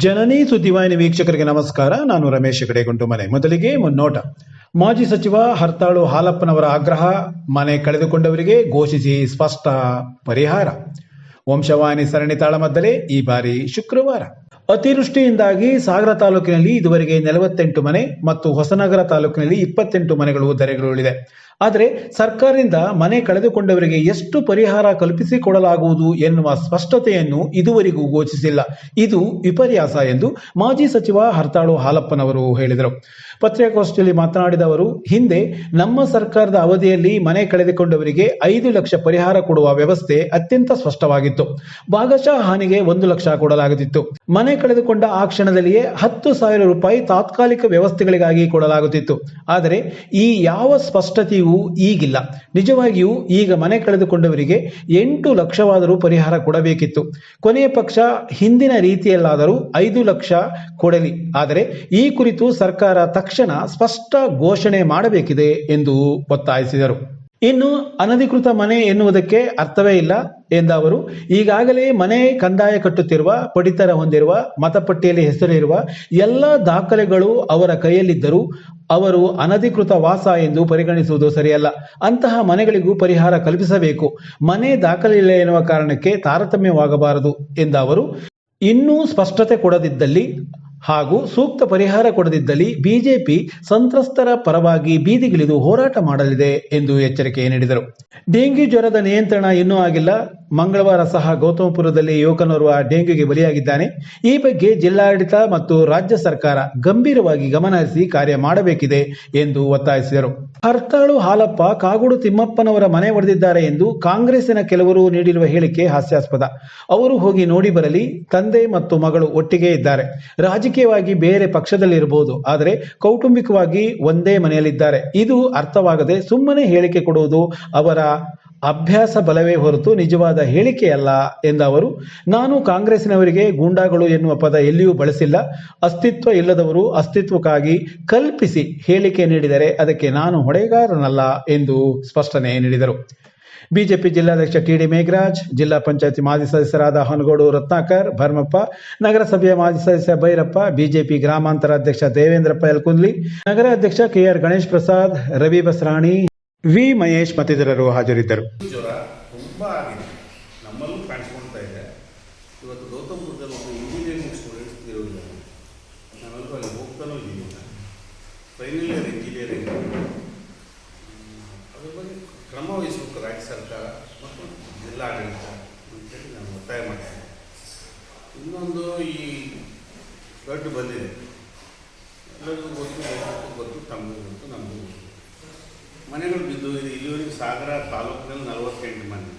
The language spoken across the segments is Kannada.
ಜನನಿ ಸುದ್ದಿವಾಹಿನಿ ವೀಕ್ಷಕರಿಗೆ ನಮಸ್ಕಾರ. ನಾನು ರಮೇಶ್ ಕಡೆಗುಂಟುಮನೆ. ಮೊದಲಿಗೆ ಮುನ್ನೋಟ. ಮಾಜಿ ಸಚಿವ ಹರ್ತಾಳು ಹಾಲಪ್ಪನವರ ಆಗ್ರಹ, ಮನೆ ಕಳೆದುಕೊಂಡವರಿಗೆ ಘೋಷಿಸಿ ಸ್ಪಷ್ಟ ಪರಿಹಾರ. ವಂಶವಾಹಿನಿ ಸರಣಿ ತಾಳಮದ್ದಲೆ ಈ ಬಾರಿ ಶುಕ್ರವಾರ. ಅತಿವೃಷ್ಟಿಯಿಂದಾಗಿ ಸಾಗರ ತಾಲೂಕಿನಲ್ಲಿ ಇದುವರೆಗೆ 48 ಮನೆ ಮತ್ತು ಹೊಸನಗರ ತಾಲೂಕಿನಲ್ಲಿ 28 ಮನೆಗಳು ಧರೆಗುರುಳಿದೆ. ಆದರೆ ಸರ್ಕಾರದಿಂದ ಮನೆ ಕಳೆದುಕೊಂಡವರಿಗೆ ಎಷ್ಟು ಪರಿಹಾರ ಕಲ್ಪಿಸಿಕೊಡಲಾಗುವುದು ಎನ್ನುವ ಸ್ಪಷ್ಟತೆಯನ್ನು ಇದುವರೆಗೂ ಘೋಷಿಸಿಲ್ಲ. ಇದು ವಿಪರ್ಯಾಸ ಎಂದು ಮಾಜಿ ಸಚಿವ ಹರ್ತಾಳು ಹಾಲಪ್ಪನವರು ಹೇಳಿದರು. ಪತ್ರಿಕಾಗೋಷ್ಠಿಯಲ್ಲಿ ಮಾತನಾಡಿದ ಅವರು, ಹಿಂದೆ ನಮ್ಮ ಸರ್ಕಾರದ ಅವಧಿಯಲ್ಲಿ ಮನೆ ಕಳೆದುಕೊಂಡವರಿಗೆ 5 ಲಕ್ಷ ಪರಿಹಾರ ಕೊಡುವ ವ್ಯವಸ್ಥೆ ಅತ್ಯಂತ ಸ್ಪಷ್ಟವಾಗಿತ್ತು. ಭಾಗಶಃ ಹಾನಿಗೆ 1 ಲಕ್ಷ ಕೊಡಲಾಗುತ್ತಿತ್ತು. ಮನೆ ಕಳೆದುಕೊಂಡ ಆ ಕ್ಷಣದಲ್ಲಿಯೇ 10,000 ರೂಪಾಯಿ ತಾತ್ಕಾಲಿಕ ವ್ಯವಸ್ಥೆಗಳಿಗಾಗಿ ಕೊಡಲಾಗುತ್ತಿತ್ತು. ಆದರೆ ಈ ಯಾವ ಸ್ಪಷ್ಟತೆಯೂ ಈಗಿಲ್ಲ. ನಿಜವಾಗಿಯೂ ಈಗ ಮನೆ ಕಳೆದುಕೊಂಡವರಿಗೆ 8 ಲಕ್ಷವಾದರೂ ಪರಿಹಾರ ಕೊಡಬೇಕಿತ್ತು. ಕೊನೆಯ ಪಕ್ಷ ಹಿಂದಿನ ರೀತಿಯಲ್ಲಾದರೂ 5 ಲಕ್ಷ ಕೊಡಲಿ. ಆದರೆ ಈ ಕುರಿತು ಸರ್ಕಾರ ತಕ್ಷಣ ಸ್ಪಷ್ಟ ಘೋಷಣೆ ಮಾಡಬೇಕಿದೆ ಎಂದು ಒತ್ತಾಯಿಸಿದರು. ಇನ್ನು ಅನಧಿಕೃತ ಮನೆ ಎನ್ನುವುದಕ್ಕೆ ಅರ್ಥವೇ ಇಲ್ಲ ಎಂದ ಅವರು, ಈಗಾಗಲೇ ಮನೆ ಕಂದಾಯ ಕಟ್ಟುತ್ತಿರುವ, ಪಡಿತರ ಹೊಂದಿರುವ, ಮತಪಟ್ಟಿಯಲ್ಲಿ ಹೆಸರಿರುವ ಎಲ್ಲ ದಾಖಲೆಗಳು ಅವರ ಕೈಯಲ್ಲಿದ್ದರೂ ಅವರು ಅನಧಿಕೃತ ವಾಸ ಎಂದು ಪರಿಗಣಿಸುವುದು ಸರಿಯಲ್ಲ. ಅಂತಹ ಮನೆಗಳಿಗೂ ಪರಿಹಾರ ಕಲ್ಪಿಸಬೇಕು. ಮನೆ ದಾಖಲೆ ಇಲ್ಲ ಎನ್ನುವ ಕಾರಣಕ್ಕೆ ತಾರತಮ್ಯವಾಗಬಾರದು ಎಂದ ಅವರು, ಇನ್ನೂ ಸ್ಪಷ್ಟತೆ ಕೊಡದಿದ್ದಲ್ಲಿ ಹಾಗೂ ಸೂಕ್ತ ಪರಿಹಾರ ಕೊಡದಿದ್ದಲ್ಲಿ ಬಿಜೆಪಿ ಸಂತ್ರಸ್ತರ ಪರವಾಗಿ ಬೀದಿಗಿಳಿದು ಹೋರಾಟ ಮಾಡಲಿದೆ ಎಂದು ಎಚ್ಚರಿಕೆ ನೀಡಿದರು. ಡೆಂಗ್ಯೂ ಜ್ವರದ ನಿಯಂತ್ರಣ ಇನ್ನೂ ಆಗಿಲ್ಲ. ಮಂಗಳವಾರ ಸಹ ಗೌತಮಪುರದಲ್ಲಿ ಯುವಕನೋರ್ವ ಡೆಂಗ್ಯೂಗೆ ಬಲಿಯಾಗಿದ್ದಾನೆ. ಈ ಬಗ್ಗೆ ಜಿಲ್ಲಾಡಳಿತ ಮತ್ತು ರಾಜ್ಯ ಸರ್ಕಾರ ಗಂಭೀರವಾಗಿ ಗಮನಹರಿಸಿ ಕಾರ್ಯ ಮಾಡಬೇಕಿದೆ ಎಂದು ಒತ್ತಾಯಿಸಿದರು. ಹರ್ತಾಳು ಹಾಲಪ್ಪ ಕಾಗೋಡು ತಿಮ್ಮಪ್ಪನವರ ಮನೆ ಒಡೆದಿದ್ದಾರೆ ಎಂದು ಕಾಂಗ್ರೆಸ್ಸಿನ ಕೆಲವರು ನೀಡಿರುವ ಹೇಳಿಕೆ ಹಾಸ್ಯಾಸ್ಪದ. ಅವರು ಹೋಗಿ ನೋಡಿ ಬರಲಿ. ತಂದೆ ಮತ್ತು ಮಗಳು ಒಟ್ಟಿಗೆ ಇದ್ದಾರೆ. ರಾಜಕೀಯವಾಗಿ ಬೇರೆ ಪಕ್ಷದಲ್ಲಿರಬಹುದು, ಆದರೆ ಕೌಟುಂಬಿಕವಾಗಿ ಒಂದೇ ಮನೆಯಲ್ಲಿದ್ದಾರೆ. ಇದು ಅರ್ಥವಾಗದೆ ಸುಮ್ಮನೆ ಹೇಳಿಕೆ ಕೊಡುವುದು ಅವರ ಅಭ್ಯಾಸ ಬಲವೇ ಹೊರತು ನಿಜವಾದ ಹೇಳಿಕೆಯಲ್ಲ ಎಂದ ಅವರು, ನಾನು ಕಾಂಗ್ರೆಸ್ಸಿನವರಿಗೆ ಗೂಂಡಾಗಳು ಎನ್ನುವ ಪದ ಎಲ್ಲಿಯೂ ಬಳಸಿಲ್ಲ. ಅಸ್ತಿತ್ವ ಇಲ್ಲದವರು ಅಸ್ತಿತ್ವಕ್ಕಾಗಿ ಕಲ್ಪಿಸಿ ಹೇಳಿಕೆ ನೀಡಿದರೆ ಅದಕ್ಕೆ ನಾನು ಹೊಣೆಗಾರನಲ್ಲ ಎಂದು ಸ್ಪಷ್ಟನೆ ನೀಡಿದರು. ಬಿಜೆಪಿ ಜಿಲ್ಲಾಧ್ಯಕ್ಷ ಟಿ.ಡಿ. ಮೇಘರಾಜ್, ಜಿಲ್ಲಾ ಪಂಚಾಯತಿ ಮಾಜಿ ಸದಸ್ಯರಾದ ಹೊನಗೋಡು ರತ್ನಾಕರ್, ಭರ್ಮಪ್ಪ, ನಗರಸಭೆಯ ಮಾಜಿ ಸದಸ್ಯ ಭೈರಪ್ಪ, ಬಿಜೆಪಿ ಗ್ರಾಮಾಂತರ ಅಧ್ಯಕ್ಷ ದೇವೇಂದ್ರಪ್ಪ ಯಲಕುಂದ್ಲಿ, ನಗರ ಅಧ್ಯಕ್ಷ ಕೆ.ಆರ್. ಗಣೇಶ್ ಪ್ರಸಾದ್, ರವಿ ಬಸರಾಣಿ, ವಿ. ಮಹೇಶ್ ಮತ್ತಿತರರು ಹಾಜರಿದ್ದರು. ಜ್ವರ ತುಂಬ ಆಗಿದೆ, ನಮ್ಮಲ್ಲೂ ಕಾಣಿಸ್ಕೊಳ್ತಾ ಇದೆ. ಇವತ್ತು ಗೌತಮಪುರದಲ್ಲಿ ಒಂದು ಇಂಜಿನಿಯರಿಂಗ್ ಸ್ಟೂಡೆಂಟ್ಸ್ ಇರೋದಿಲ್ಲ, ನಾವೆಲ್ಲರೂ ಅಲ್ಲಿ ಹೋಗ್ತಾನೂ ಇದ್ದೀವಿ. ಫೈನಲ್ ಇಯರ್ ಇಂಜಿನಿಯರಿಂಗ್, ಅದ್ರ ಬಗ್ಗೆ ಕ್ರಮ ವಹಿಸಬೇಕು ರಾಜ್ಯ ಸರ್ಕಾರ ಮತ್ತು ಜಿಲ್ಲಾಡಳಿತ ಅಂತೇಳಿ ನಾನು ಒತ್ತಾಯ ಮಾಡ್ತೇನೆ. ಇನ್ನೊಂದು, ಈ ಫ್ಲಡ್ ಬಂದಿದೆ, ಎಲ್ಲರಿಗೂ ಗೊತ್ತು, ತಮಗೂ ಗೊತ್ತು, ನಮಗೂ ಗೊತ್ತು. ಮನೆಗಳು ಬಿದ್ದು ಇದೆ. ಇಲ್ಲಿವರೆಗೆ ಸಾಗರ ತಾಲೂಕಿನಲ್ಲಿ 48 ಮನೆ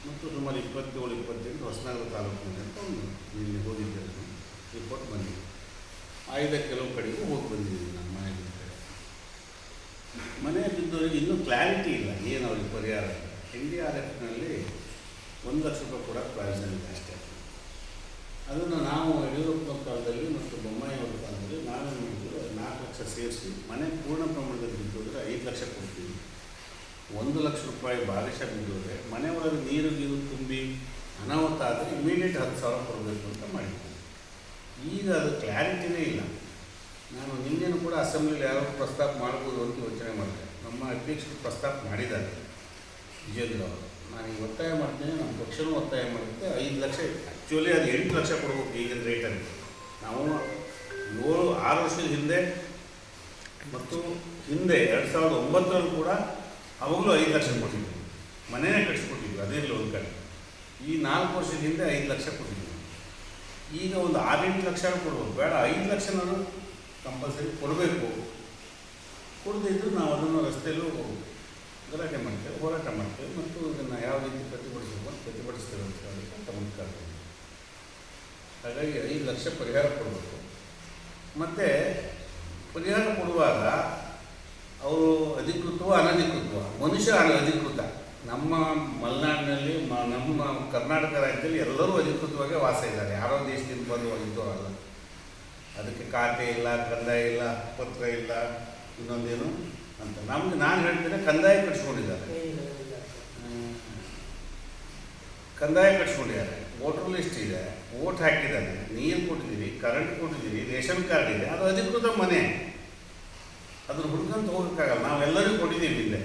ಮತ್ತು ಸುಮಾರು 27-28 ಹೊಸನಗರ ತಾಲೂಕಿನಲ್ಲಿ ಅಂತ ಒಂದು ಇಲ್ಲಿ ಹೋಗಿದ್ದೇನೆ, ರಿಪೋರ್ಟ್ ಬಂದಿದೆ. ಆಯ್ದ ಕೆಲವು ಕಡೆಗೂ ಹೋಗಿ ಬಂದಿದ್ದೀನಿ ನಾನು. ಮನೆ ಬಿದ್ದವರಿಗೆ ಇನ್ನೂ ಕ್ಲಾರಿಟಿ ಇಲ್ಲ, ಏನು ಅವ್ರಿಗೆ ಪರಿಹಾರ. NDRFನಲ್ಲಿ 1 ಲಕ್ಷ ರೂಪಾಯಿ ಕೂಡ ಪ್ರಯೋಜನ ಇದೆ ಅಷ್ಟೇ. ಅದನ್ನು ನಾವು ಯಡಿಯೂರಪ್ಪನ ಕಾಲದಲ್ಲಿ ಮತ್ತು ಬೊಮ್ಮಾಯಿಯವರ ಕಾಲದಲ್ಲಿ ನಾವೇ ಮಾಡಿದ್ರು, 4 ಲಕ್ಷ ಸೇರಿಸಿ ಮನೆ ಪೂರ್ಣ ಪ್ರಮಾಣದಲ್ಲಿ ಬಿದ್ದೋದ್ರೆ 5 ಲಕ್ಷ ಕೊಡ್ತೀವಿ. 1 ಲಕ್ಷ ರೂಪಾಯಿ ಭಾಗಶಃ ಬಿದ್ದೋದ್ರೆ ಮನೆ ಒಳಗೆ ನೀರು ತುಂಬಿ ಅನಾಹುತ ಆದರೆ ಇಮಿಡಿಯೇಟ್ 10,000 ಕೊಡಬೇಕು ಅಂತ ಮಾಡಿದ್ವಿ. ಈಗ ಅದು ಕ್ಲಾರಿಟಿನೇ ಇಲ್ಲ. ನಾನು ನಿನ್ನೆನೂ ಕೂಡ ಅಸೆಂಬ್ಲಿಲಿ ಯಾರೋ ಪ್ರಸ್ತಾಪ ಮಾಡ್ಬೋದು ಅಂತ ಯೋಚನೆ ಮಾಡಿದೆ. ನಮ್ಮ ಅಧ್ಯಕ್ಷರು ಪ್ರಸ್ತಾಪ ಮಾಡಿದ್ದಾರೆ, ವಿಜೇಂದ್ರ ಅವರು. ನಾನು ಈಗ ಒತ್ತಾಯ ಮಾಡ್ತೀನಿ, ನಮ್ಮ ಪಕ್ಷನೂ ಒತ್ತಾಯ ಮಾಡುತ್ತೆ. 5 ಲಕ್ಷ, ಆ್ಯಕ್ಚುಲಿ ಅದು 8 ಲಕ್ಷ ಕೊಡ್ಬೇಕು ಈಗಿನ ರೇಟಲ್ಲಿ. ನಾವು 6 ವರ್ಷದ ಹಿಂದೆ ಮತ್ತು ಹಿಂದೆ 2009ರಲ್ಲಿ ಕೂಡ ಅವಾಗಲೂ 5 ಲಕ್ಷ ಕೊಟ್ಟಿದ್ವಿ, ಮನೆಯೇ ಕಟ್ಟಿಸ್ಕೊಟ್ಟಿದ್ವಿ. ಅದಿರಲಿ ಒಂದು ಕಡೆ. ಈ 4 ವರ್ಷದ ಹಿಂದೆ 5 ಲಕ್ಷ ಕೊಟ್ಟಿದ್ವಿ. ಈಗ ಒಂದು 6-8 ಲಕ್ಷ ಕೊಡ್ಬೋದು, ಬೇಡ 5 ಲಕ್ಷ ನಾನು ಕಂಪಲ್ಸರಿ ಕೊಡಬೇಕು. ಕೊಡದಿದ್ದರೂ ನಾವು ಅದನ್ನು ರಸ್ತೆಯಲ್ಲೂ ಗಲಾಟೆ ಮಾಡ್ತೇವೆ, ಹೋರಾಟ ಮಾಡ್ತೇವೆ ಮತ್ತು ಇದನ್ನು ಯಾವ ರೀತಿ ಪ್ರತಿಭಟಿಸ್ತೇವೆ ಅಂತ ಹೇಳೋದಕ್ಕೆ ಗಮನಿಸ್ತಾರೆ. ಹಾಗಾಗಿ 5 ಲಕ್ಷ ಪರಿಹಾರ ಕೊಡಬೇಕು. ಮತ್ತು ಪರಿಹಾರ ಕೊಡುವಾಗ ಅವರು ಅಧಿಕೃತವೋ ಅನಧಿಕೃತವೋ, ಮನುಷ್ಯ ಅಧಿಕೃತ. ನಮ್ಮ ಮಲೆನಾಡಿನಲ್ಲಿ, ನಮ್ಮ ಕರ್ನಾಟಕ ರಾಜ್ಯದಲ್ಲಿ ಎಲ್ಲರೂ ಅಧಿಕೃತವಾಗಿ ವಾಸ ಇದ್ದಾರೆ, ಯಾರೋ ದೇಶದಿಂದ ಬಂದು ಹೋಗಿದ್ದವರಲ್ಲ. ಅದಕ್ಕೆ ಖಾತೆ ಇಲ್ಲ, ಕಂದಾಯ ಇಲ್ಲ, ಪತ್ರ ಇಲ್ಲ, ಇನ್ನೊಂದೇನು ಅಂತ. ನಮಗೆ ನಾನು ಹೇಳ್ತೇನೆ, ಕಂದಾಯ ಕಟ್ಸ್ಕೊಂಡಿದ್ದಾರೆ. ವೋಟರ್ ಲಿಸ್ಟ್ ಇದೆ, ವೋಟ್ ಹಾಕಿದ್ದಾನೆ, ನೀರು ಕೊಟ್ಟಿದ್ದೀರಿ, ಕರೆಂಟ್ ಕೊಟ್ಟಿದ್ದೀರಿ, ರೇಷನ್ ಕಾರ್ಡ್ ಇದೆ, ಅದು ಅಧಿಕೃತ ಮನೆ. ಅದನ್ನು ಹುಡ್ಕೊಂತ ಹೋಗೋಕ್ಕಾಗಲ್ಲ. ನಾವೆಲ್ಲರಿಗೂ ಕೊಟ್ಟಿದ್ದೀವಿ, ಹಿಂದೆ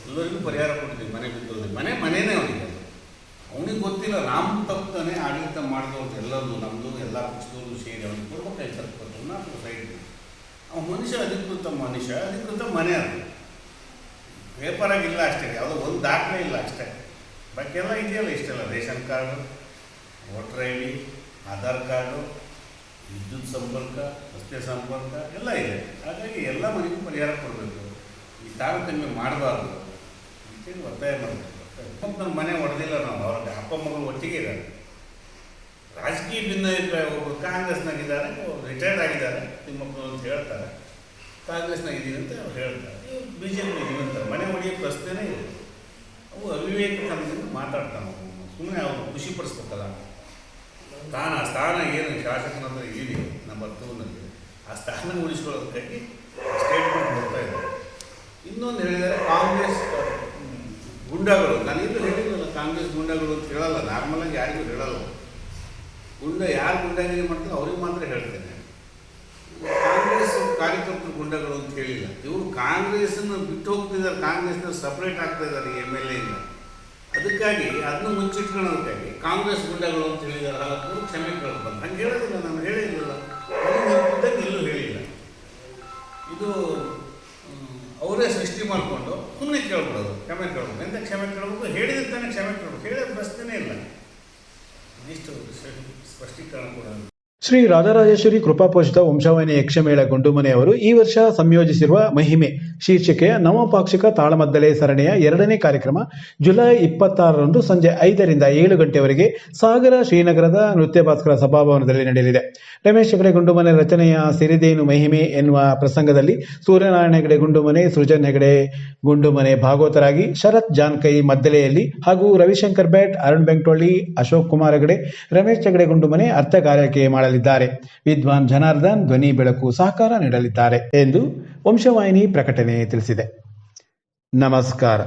ಎಲ್ಲರಿಗೂ ಪರಿಹಾರ ಕೊಟ್ಟಿದ್ದೀವಿ. ಮನೆ ಬಿದ್ದೋದು ಮನೆಯೇ ಅವನಿಗೆ. ಅವನಿಗೆ ಗೊತ್ತಿಲ್ಲ ನಮ್ಮ ತಪ್ಪನೇ ಆಡಳಿತ ಮಾಡಿದವ್ರು ಎಲ್ಲರೂ ನಮ್ಮದು ಎಲ್ಲ ಪಕ್ಷದವರು ಸೇರಿ ಅವನಿಗೆ ಕೊಡ್ಬೇಕಾಯ್ತು. ನಾವು ಸೈಡ್ ಅವ ಮನುಷ್ಯ ಅಧಿಕೃತ ಮನೆ. ಅದು ಪೇಪರ್ ಆಗಿಲ್ಲ ಅಷ್ಟೇ, ಯಾವುದೋ ಒಂದು ದಾಖಲೆ ಇಲ್ಲ ಅಷ್ಟೇ. ಬಾಕಿ ಎಲ್ಲ ಇದೆಯಲ್ಲ, ಇಷ್ಟೆಲ್ಲ ration card, voter I D, Aadhaar card, ವಿದ್ಯುತ್ ಸಂಪರ್ಕ, ರಸ್ತೆ ಸಂಪರ್ಕ ಎಲ್ಲ ಇದೆ. ಹಾಗಾಗಿ ಎಲ್ಲ ಮನೆಗೂ ಪರಿಹಾರ ಕೊಡಬೇಕು. ಈ ತಾರತಮ್ಯ ಮಾಡಬಾರ್ದು ಅಂತೇಳಿ ಒತ್ತಾಯ ಮಾಡಬೇಕು. ನನ್ನ ಮನೆ ಹೊಡೆದಿಲ್ಲ ನಾವು, ಅವ್ರಿಗೆ ಅಪ್ಪ ಮಗಳು ಒಟ್ಟಿಗೆ ಇದ್ದಾರೆ. ರಾಜಕೀಯ ಭಿನ್ನಾಭಿಪ್ರಾಯ, ಒಬ್ಬರು ಕಾಂಗ್ರೆಸ್ನಾಗಿದ್ದಾರೆ, ರಿಟೈರ್ಡ್ ಆಗಿದ್ದಾರೆ ತಿಮ್ಮಕ್ಕಳು ಅಂತ ಹೇಳ್ತಾರೆ, ಕಾಂಗ್ರೆಸ್ನಾಗ ಇದೀವಿ ಅಂತ ಅವ್ರು ಹೇಳ್ತಾರೆ, ಬಿ ಜೆ ಪಿ ಇದೀವಿ ಅಂತಾರೆ. ಮನೆ ಹೊಡೆಯೋ ಪ್ರಶ್ನೆನೇ ಇಲ್ಲ. ಅವು ಅವಿವೇಕದಿಂದ ಮಾತಾಡ್ತಾನೆ. ಸುಮ್ಮನೆ ಅವ್ರು ಖುಷಿ ಪಡಿಸ್ಬೇಕಲ್ಲ. ಆ ಸ್ಥಾನ ಏನು ಶಾಸಕನ ಹತ್ರ ಇದೆ ನಂಬರ್ 2ನಲ್ಲಿ, ಆ ಸ್ಥಾನ ಉಳಿಸ್ಕೊಳ್ಳೋದಕ್ಕಾಗಿ ಸ್ಟೇಟ್ಮೆಂಟ್ ಕೊಡ್ತಾ ಇದ್ದಾರೆ. ಇನ್ನೊಂದು ಹೇಳಿದ್ದಾರೆ, ಕಾಂಗ್ರೆಸ್ ಗುಂಡಗಳು. ನಾನಿಲ್ಲೂ ಹೇಳಿದ್ರಲ್ಲ ಕಾಂಗ್ರೆಸ್ ಗುಂಡಗಳು ಅಂತ ಹೇಳಲ್ಲ, ನಾರ್ಮಲಾಗಿ ಯಾರಿಗೂ ಹೇಳಲ್ಲ. ಯಾರು ಗುಂಡಾಗಿರಿ ಮಾಡ್ತಾರೆ ಅವ್ರಿಗೆ ಮಾತ್ರ ಹೇಳ್ತೇನೆ. ಕಾಂಗ್ರೆಸ್ ಕಾರ್ಯಕರ್ತರು ಗುಂಡಗಳು ಅಂತ ಹೇಳಿಲ್ಲ. ಇವರು ಕಾಂಗ್ರೆಸ್ಸನ್ನು ಬಿಟ್ಟು ಹೋಗ್ತಿದ್ದಾರೆ, ಕಾಂಗ್ರೆಸ್ನ ಸಪ್ರೇಟ್ ಆಗ್ತಾ ಇದ್ದಾರೆ MLA ಇಂದ. ಅದಕ್ಕಾಗಿ ಅದನ್ನು ಮುಚ್ಚಿಟ್ಕೊಳ್ಳೋದಕ್ಕಾಗಿ ಕಾಂಗ್ರೆಸ್ ಗುಂಡಗಳು ಅಂತ ಹೇಳಿದ್ದಾರೆ. ಅವರು ಕ್ಷಮೆ ಕೇಳ್ಕೊಂಡು ಹಂಗೆ ಹೇಳೋದಿಲ್ಲ, ನಾನು ಹೇಳಿರಲಿಲ್ಲ, ಎಲ್ಲೂ ಹೇಳಿಲ್ಲ. ಇದು ಅವರೇ ಸೃಷ್ಟಿ ಮಾಡಿಕೊಂಡು ಸುಮ್ಮನೆ ಕೇಳ್ಬಿಡೋದು, ಕ್ಷಮೆ ಕೇಳ್ಬೇಕು. ಎಂತ ಕ್ಷಮೆ ಕೇಳಬೇಕು? ಹೇಳಿದಂತಾನೆ ಕ್ಷಮೆ ಕೇಳಬೇಕು, ಹೇಳಿದ ಪ್ರಶ್ನೆನೇ ಇಲ್ಲ. ಇಷ್ಟು ಸ್ಪಷ್ಟೀಕರಣ ಕೂಡ. ಶ್ರೀ ರಾಜರಾಜೇಶ್ವರಿ ಕೃಪಾಪೋಷಿತ ವಂಶವಾಹಿನಿ ಯಕ್ಷಮೇಳ ಗುಂಡುಮನೆಯವರು ಈ ವರ್ಷ ಸಂಯೋಜಿಸಿರುವ ಮಹಿಮೆ ಶೀರ್ಷಿಕೆಯ ನವಪಾಕ್ಷಿಕ ತಾಳಮದ್ದಲೆ ಸರಣಿಯ 2ನೇ ಕಾರ್ಯಕ್ರಮ ಜುಲೈ 26ರಂದು ಸಂಜೆ 5ರಿಂದ 7 ಗಂಟೆವರೆಗೆ ಸಾಗರ ಶ್ರೀನಗರದ ನೃತ್ಯ ಭಾಸ್ಕರ ಸಭಾಭವನದಲ್ಲಿ ನಡೆಯಲಿದೆ. ರಮೇಶ್ ಹೆಗಡೆ ಗುಂಡುಮನೆ ರಚನೆಯ ಸಿರಿದೇನು ಮಹಿಮೆ ಎನ್ನುವ ಪ್ರಸಂಗದಲ್ಲಿ ಸೂರ್ಯನಾರಾಯಣ ಹೆಗಡೆ ಗುಂಡುಮನೆ, ಸೃಜನ್ ಹೆಗಡೆ ಗುಂಡುಮನೆ ಭಾಗವತರಾಗಿ, ಶರತ್ ಜಾನ್ಕೈ ಮದ್ದಲೆಯಲ್ಲಿ ಹಾಗೂ ರವಿಶಂಕರ್ ಭಟ್, ಅರುಣ್ ಬೆಂಕ್ಟೊಳ್ಳಿ, ಅಶೋಕ್ ಕುಮಾರ್ ಹೆಗಡೆ, ರಮೇಶ್ ಹೆಗಡೆ ಗುಂಡುಮನೆ ಅರ್ಥಗಾರಿಕೆ ಮಾಡಲಿದ್ದಾರೆ. ವಿದ್ವಾನ್ ಜನಾರ್ದನ್ ಧ್ವನಿ ಬೆಳಕು ಸಹಕಾರ ನೀಡಲಿದ್ದಾರೆ ಎಂದು ವಂಶವಾಹಿನಿ ಪ್ರಕಟಣೆ ತಿಳಿಸಿದೆ. ನಮಸ್ಕಾರ.